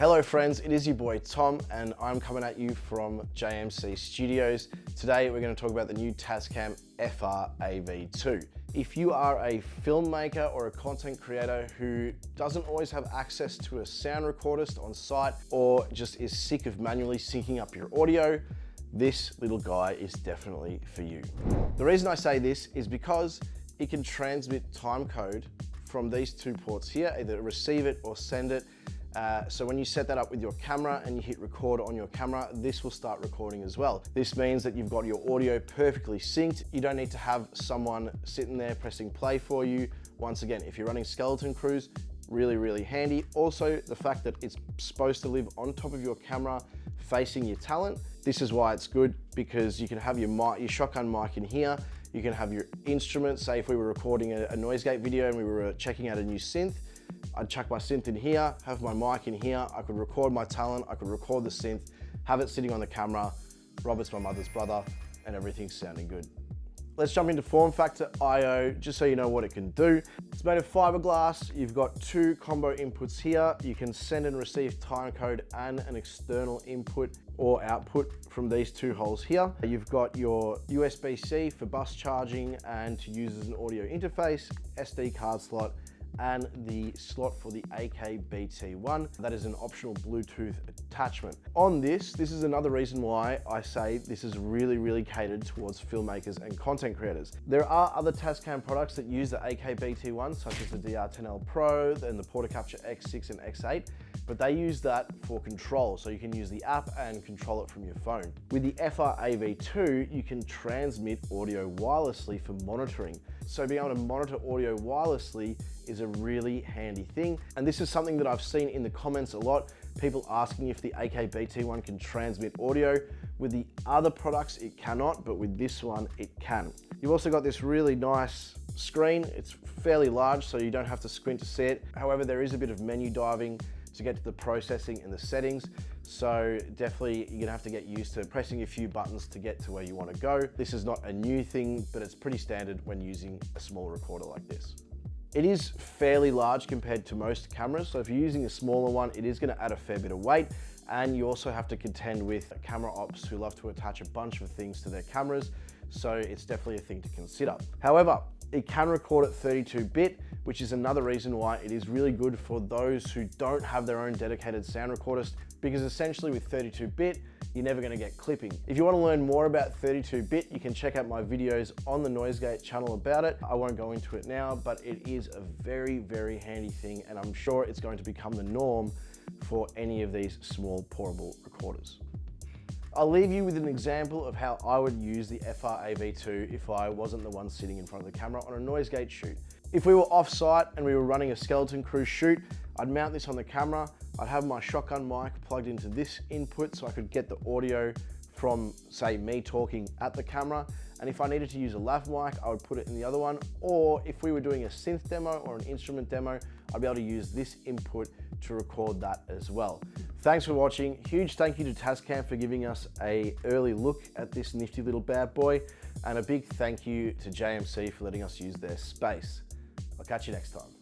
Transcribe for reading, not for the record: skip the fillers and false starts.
Hello friends, it is your boy Tom and I'm coming at you from JMC Studios. Today we're going to talk about the new TASCAM FR-AV2. If you are a filmmaker or a content creator who doesn't always have access to a sound recordist on site or just is sick of manually syncing up your audio, this little guy is definitely for you. The reason I say this is because it can transmit timecode from these two ports here, either receive it or send it. So when you set that up with your camera and you hit record on your camera, this will start recording as well. This means that you've got your audio perfectly synced. You don't need to have someone sitting there pressing play for you. Once again, if you're running skeleton crews, really handy. Also, the fact that it's supposed to live on top of your camera facing your talent. This is why it's good, because you can have your mic, your shotgun mic in here. You can have your instruments. Say if we were recording a Noisegate video and we were checking out a new synth, I'd chuck my synth in here, have my mic in here, I could record my talent, I could record the synth, have it sitting on the camera. Robert's my mother's brother, and everything's sounding good. Let's jump into form factor I/O, just so you know what it can do. It's made of fiberglass. You've got two combo inputs here. You can send and receive timecode and an external input or output from these two holes here. You've got your USB-C for bus charging and to use as an audio interface, SD card slot, and the slot for the AKBT1. That is an optional Bluetooth attachment. On this is another reason why I say this is really catered towards filmmakers and content creators. There are other Tascam products that use the AKBT1, such as the DR10L Pro and the Portacapture X6 and X8, but they use that for control, so you can use the app and control it from your phone. With the FR-AV2, you can transmit audio wirelessly for monitoring. So being able to monitor audio wirelessly is a really handy thing. And this is something that I've seen in the comments a lot, people asking if the AKBT1 can transmit audio. With the other products, it cannot, but with this one, it can. You've also got this really nice screen. It's fairly large, so you don't have to squint to see it. However, there is a bit of menu diving to get to the processing and the settings. So definitely you're gonna have to get used to pressing a few buttons to get to where you wanna go. This is not a new thing, but it's pretty standard when using a small recorder like this. It is fairly large compared to most cameras. So if you're using a smaller one, it is gonna add a fair bit of weight. And you also have to contend with camera ops who love to attach a bunch of things to their cameras. So it's definitely a thing to consider. However, it can record at 32-bit, which is another reason why it is really good for those who don't have their own dedicated sound recordist, because essentially with 32-bit, you're never gonna get clipping. If you wanna learn more about 32-bit, you can check out my videos on the Noisegate channel about it. I won't go into it now, but it is a very handy thing, and I'm sure it's going to become the norm for any of these small portable recorders. I'll leave you with an example of how I would use the FR-AV2 if I wasn't the one sitting in front of the camera on a Noisegate shoot. If we were off-site and we were running a skeleton crew shoot, I'd mount this on the camera. I'd have my shotgun mic plugged into this input so I could get the audio from, say, me talking at the camera. And if I needed to use a lav mic, I would put it in the other one. Or if we were doing a synth demo or an instrument demo, I'd be able to use this input to record that as well. Thanks for watching. Huge thank you to Tascam for giving us an early look at this nifty little bad boy. And a big thank you to JMC for letting us use their space. I'll catch you next time.